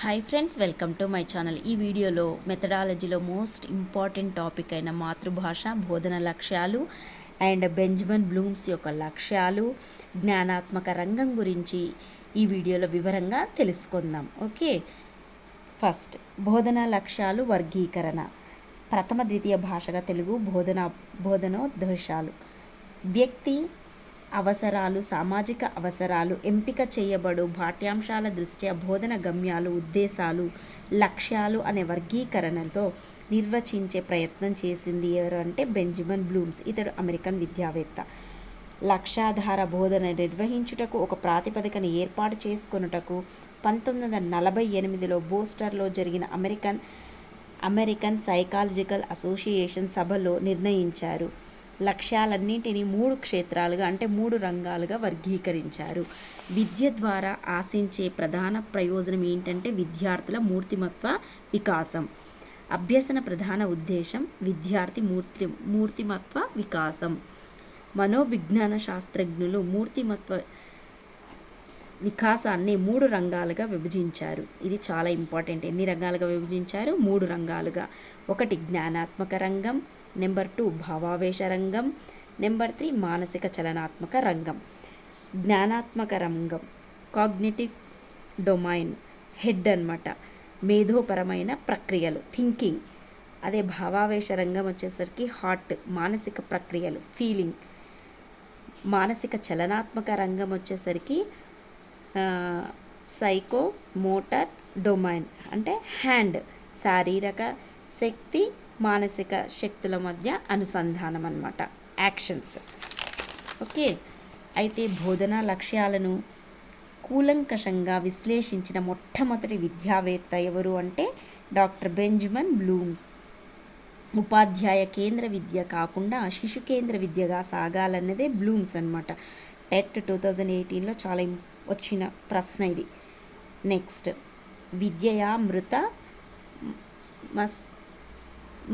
Hi friends, welcome to my channel. ఈ వీడియోలో మెథడాలజీలో most important topic అయిన మాతృభాష బోధన లక్ష్యాలు అండ్ బెంజమిన్ బ్లూమ్స్ యొక్క లక్ష్యాలు, జ్ఞానాత్మక రంగం గురించి ఈ వీడియోలో వివరంగా తెలుసుకుందాం. ఓకే, ఫస్ట్ బోధనా లక్ష్యాలు వర్గీకరణ. ప్రథమ ద్వితీయ భాషగా తెలుగు బోధనోద్దేశాలు. వ్యక్తి అవసరాలు, సామాజిక అవసరాలు, ఎంపిక చేయబడు పాఠ్యాంశాల దృష్ట్యా బోధన గమ్యాలు, ఉద్దేశాలు, లక్ష్యాలు అనే వర్గీకరణతో నిర్వచించే ప్రయత్నం చేసింది ఎవరు అంటే బెంజమిన్ బ్లూమ్స్. ఇతడు అమెరికన్ విద్యావేత్త. లక్ష్యాధార బోధన నిర్వహించుటకు ఒక ప్రాతిపదికను ఏర్పాటు చేసుకొనుటకు 1948లో బోస్టన్లో జరిగిన అమెరికన్ సైకాలజికల్ అసోసియేషన్ సభలో నిర్ణయించారు. లక్ష్యాలన్నింటినీ 3 క్షేత్రాలుగా అంటే 3 రంగాలుగా వర్గీకరించారు. విద్య ద్వారా ఆశించే ప్రధాన ప్రయోజనం ఏంటంటే విద్యార్థుల మూర్తిమత్వ వికాసం. అభ్యసన ప్రధాన ఉద్దేశం విద్యార్థి మూర్తిమత్వ వికాసం. మనోవిజ్ఞాన శాస్త్రజ్ఞులు మూర్తిమత్వ వికాసాన్ని 3 రంగాలుగా విభజించారు. ఇది చాలా ఇంపార్టెంట్. ఎన్ని రంగాలుగా విభజించారు? 3 రంగాలుగా. 1 జ్ఞానాత్మక రంగం, నెంబర్ 2 భావావేశ రంగం, నెంబర్ 3 మానసిక చలనాత్మక రంగం. జ్ఞానాత్మక రంగం కాగ్నిటివ్ డొమైన్ హెడ్ అన్నమాట, మేధోపరమైన ప్రక్రియలు థింకింగ్. అదే భావావేశ రంగం వచ్చేసరికి హార్ట్, మానసిక ప్రక్రియలు ఫీలింగ్. మానసిక చలనాత్మక రంగం వచ్చేసరికి సైకో మోటార్ డొమైన్ అంటే హ్యాండ్, శారీరక శక్తి మానసిక శక్తుల మధ్య అనుసంధానం అన్నమాట, యాక్షన్స్. ఓకే, అయితే బోధనా లక్ష్యాలను కూలంకషంగా విశ్లేషించిన మొట్టమొదటి విద్యావేత్త ఎవరు అంటే డాక్టర్ బెంజమిన్ బ్లూమ్స్. ఉపాధ్యాయ కేంద్ర విద్య కాకుండా శిశు కేంద్ర విద్యగా సాగాలన్నదే బ్లూమ్స్ అన్నమాట. టెట్ 2018లో చాలా వచ్చిన ప్రశ్న ఇది. నెక్స్ట్, విద్యయామృత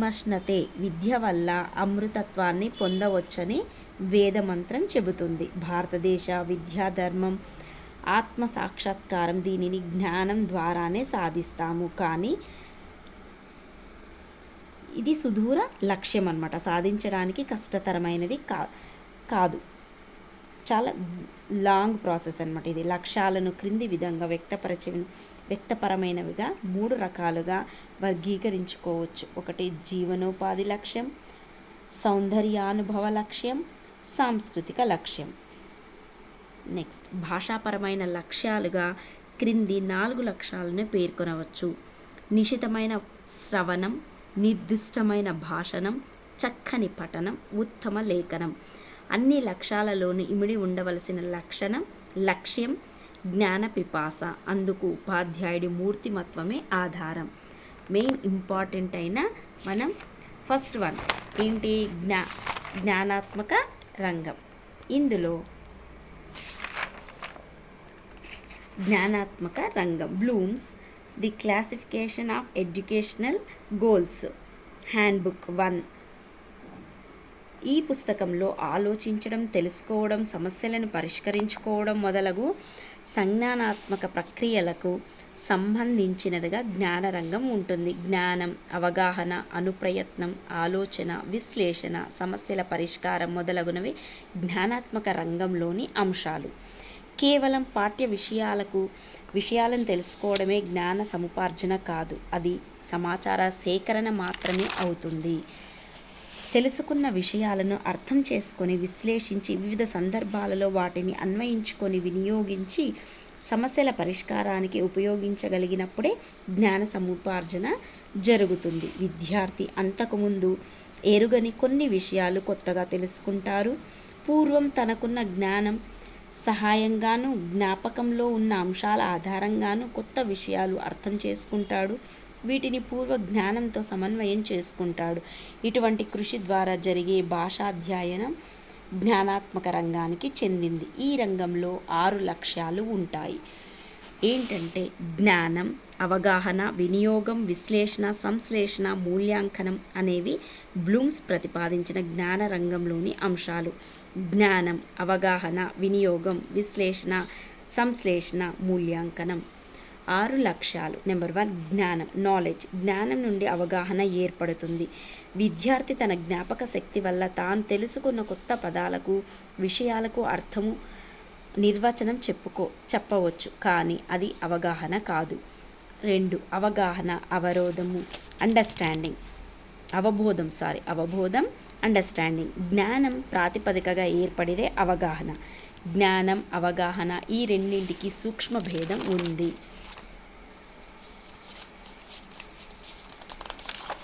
మష్నతే, విద్య వల్ల అమృతత్వాన్ని పొందవచ్చని వేదమంత్రం చెబుతుంది. భారతదేశ విద్యాధర్మం ఆత్మ సాక్షాత్కారం. దీనిని జ్ఞానం ద్వారానే సాధిస్తాము, కానీ ఇది సుదూర లక్ష్యం అన్నమాట. సాధించడానికి కష్టతరమైనది కాదు, చాలా లాంగ్ ప్రాసెస్ అన్నమాట. ఇది లక్ష్యాలను క్రింది విధంగా వ్యక్తపరమైనవిగా 3 రకాలుగా వర్గీకరించుకోవచ్చు. 1 జీవనోపాధి లక్ష్యం, సౌందర్యానుభవ లక్ష్యం, సాంస్కృతిక లక్ష్యం. నెక్స్ట్, భాషాపరమైన లక్ష్యాలుగా క్రింది 4 లక్ష్యాలను పేర్కొనవచ్చు. నిశితమైన శ్రవణం, నిర్దిష్టమైన భాషణం, చక్కని పఠనం, ఉత్తమ లేఖనం. అన్ని లక్ష్యాలలోనూ ఇమిడి ఉండవలసిన లక్ష్యం జ్ఞాన పిపాస. అందుకు ఉపాధ్యాయుడి మూర్తిమత్వమే ఆధారం. మెయిన్ ఇంపార్టెంట్ అయిన మనం ఫస్ట్ వన్ ఏంటి? జ్ఞానాత్మక రంగం. ఇందులో జ్ఞానాత్మక రంగం Bloom's the classification of educational goals handbook 1. ఈ పుస్తకంలో ఆలోచించడం, తెలుసుకోవడం, సమస్యలను పరిష్కరించుకోవడం మొదలగు సంజ్ఞానాత్మక ప్రక్రియలకు సంబంధించినదిగా జ్ఞానరంగం ఉంటుంది. జ్ఞానం, అవగాహన, అనుప్రయత్నం, ఆలోచన, విశ్లేషణ, సమస్యల పరిష్కారం మొదలగునవి జ్ఞానాత్మక రంగంలోని అంశాలు. కేవలం పాఠ్య విషయాలను తెలుసుకోవడమే జ్ఞాన సముపార్జన కాదు, అది సమాచార సేకరణ మాత్రమే అవుతుంది. తెలుసుకున్న విషయాలను అర్థం చేసుకొని, విశ్లేషించి, వివిధ సందర్భాలలో వాటిని అన్వయించుకొని, వినియోగించి సమస్యల పరిష్కారానికి ఉపయోగించగలిగినప్పుడే జ్ఞాన సముపార్జన జరుగుతుంది. విద్యార్థి అంతకుముందు ఎరుగని కొన్ని విషయాలు కొత్తగా తెలుసుకుంటారు. పూర్వం తనకున్న జ్ఞానం సహాయంగాను, జ్ఞాపకంలో ఉన్న అంశాల ఆధారంగాను కొత్త విషయాలు అర్థం చేసుకుంటాడు. వీటిని పూర్వ జ్ఞానంతో సమన్వయం చేసుకుంటాడు. ఇటువంటి కృషి ద్వారా జరిగే భాషాధ్యయనం జ్ఞానాత్మక రంగానికి చెందింది. ఈ రంగంలో 6 లక్ష్యాలు ఉంటాయి. ఏంటంటే జ్ఞానం, అవగాహన, వినియోగం, విశ్లేషణ, సంశ్లేషణ, మూల్యాంకనం అనేవి బ్లూమ్స్ ప్రతిపాదించిన జ్ఞాన రంగంలోని అంశాలు. జ్ఞానం, అవగాహన, వినియోగం, విశ్లేషణ, సంశ్లేషణ, మూల్యాంకనం. 6 లక్ష్యాలు. నెంబర్ 1 జ్ఞానం, నాలెడ్జ్. జ్ఞానం నుండి అవగాహన ఏర్పడుతుంది. విద్యార్థి తన జ్ఞాపక శక్తి వల్ల తాను తెలుసుకున్న కొత్త పదాలకు, విషయాలకు అర్థము, నిర్వచనం చెప్పవచ్చు, కానీ అది అవగాహన కాదు. 2 అవగాహన, అవరోధము, అవబోధం, అండర్స్టాండింగ్. జ్ఞానం ప్రాతిపదికగా ఏర్పడిదే అవగాహన. జ్ఞానం, అవగాహన ఈ రెండింటికి సూక్ష్మ భేదం ఉంది.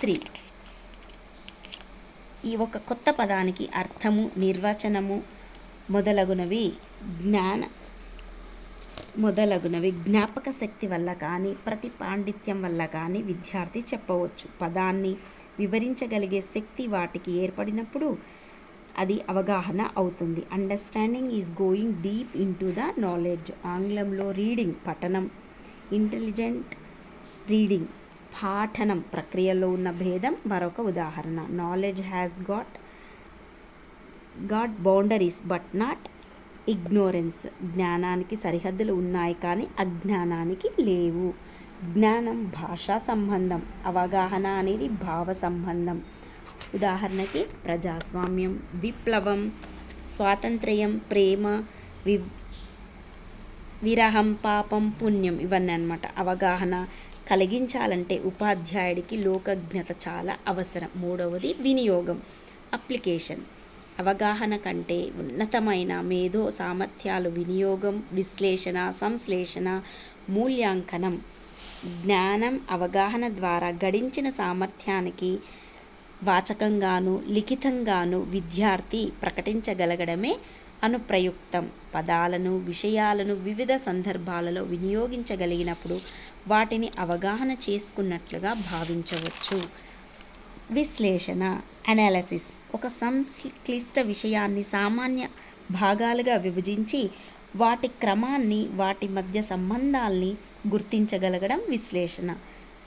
3 ఈ ఒక కొత్త పదానికి అర్థము, నిర్వచనము మొదలగునవి జ్ఞాపక శక్తి వల్ల కానీ, ప్రతి పాండిత్యం వల్ల కానీ విద్యార్థి చెప్పవచ్చు. పదాన్ని వివరించగలిగే శక్తి వాటికి ఏర్పడినప్పుడు అది అవగాహన అవుతుంది. Understanding is going deep in to the knowledge. ఆంగ్లంలో రీడింగ్ పఠనం, ఇంటెలిజెంట్ రీడింగ్ పాఠనం ప్రక్రియలో ఉన్న భేదం మరొక ఉదాహరణ. Knowledge has got boundaries but not ignorance. జ్ఞానానికి సరిహద్దులు ఉన్నాయి కానీ అజ్ఞానానికి లేవు. జ్ఞానం భాషా సంబంధం, అవగాహన అనేది భావ సంబంధం. ఉదాహరణకి ప్రజాస్వామ్యం, విప్లవం, స్వాతంత్ర్యం, ప్రేమ, విరహం, పాపం, పుణ్యం ఇవన్నీ అన్నమాట. అవగాహన కలిగించాలంటే ఉపాధ్యాయుడికి లోకజ్ఞత చాలా అవసరం. 3వది వినియోగం, అప్లికేషన్. అవగాహన కంటే ఉన్నతమైన మేధో సామర్థ్యాలు వినియోగం, విశ్లేషణ, సంశ్లేషణ, మూల్యాంకనం. జ్ఞానం, అవగాహన ద్వారా గడించిన సామర్థ్యానికి వాచకంగాను, లిఖితంగాను విద్యార్థి ప్రకటించగలగడమే అనుప్రయుక్తం. పదాలను, విషయాలను వివిధ సందర్భాలలో వినియోగించగలిగినప్పుడు వాటిని అవగాహన చేసుకున్నట్లుగా భావించవచ్చు. విశ్లేషణ, అనాలిసిస్. ఒక సంక్లిష్ట విషయాన్ని సామాన్య భాగాలుగా విభజించి వాటి క్రమాన్ని, వాటి మధ్య సంబంధాల్ని గుర్తించగలగడం విశ్లేషణ.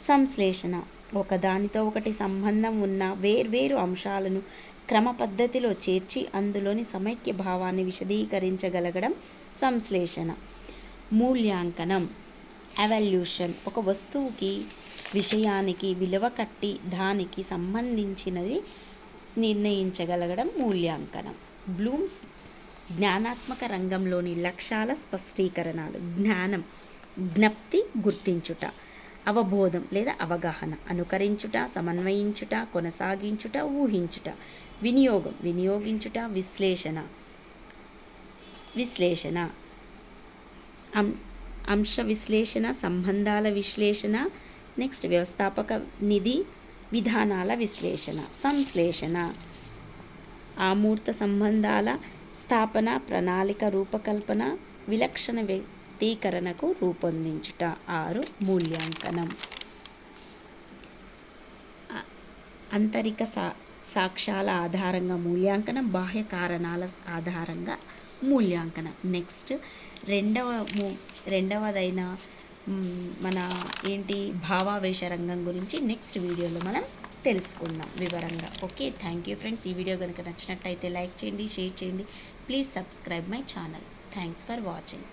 సంశ్లేషణ, ఒకదానితో ఒకటి సంబంధం ఉన్న వేర్వేరు అంశాలను క్రమ పద్ధతిలో చేర్చి అందులోని సమైక్య భావాన్ని విశదీకరించగలగడం సంశ్లేషణ. మూల్యాంకనం, ఎవాల్యూషన్. ఒక వస్తువుకి, విషయానికి విలువ కట్టి దానికి సంబంధించినది నిర్ణయించగలగడం మూల్యాంకనం. బ్లూమ్స్ జ్ఞానాత్మక రంగంలోని లక్ష్యాల స్పష్టీకరణలు. జ్ఞానం, జ్ఞప్తి, గుర్తించుట. అవబోధం లేదా అవగాహన, అనుకరించుట, సమన్వయించుట, కొనసాగించుట, ఊహించుట. వినియోగం, వినియోగించుట, విశ్లేషణ, అంశ విశ్లేషణ, సంబంధాల విశ్లేషణ. నెక్స్ట్ వ్యవస్థాపక నిధి విధానాల విశ్లేషణ. సంశ్లేషణ, ఆమూర్త సంబంధాల స్థాపన, ప్రణాళిక రూపకల్పన, విలక్షణ వ్యక్తీకరణకు రూపొందించుట. 6 మూల్యాంకనం. ఆంతరిక సాక్ష్యాల ఆధారంగా మూల్యాంకనం, బాహ్య కారణాల ఆధారంగా మూల్యాంకనం. నెక్స్ట్ రెండవదైన మన భావావేశ రంగం గురించి నెక్స్ట్ వీడియోలో మనం తెలుసుకుందాం వివరంగా. Okay, thank you friends. ఈ వీడియో కనుక నచ్చినట్లయితే లైక్ చేయండి, షేర్ చేయండి. Please subscribe my channel. Thanks for watching.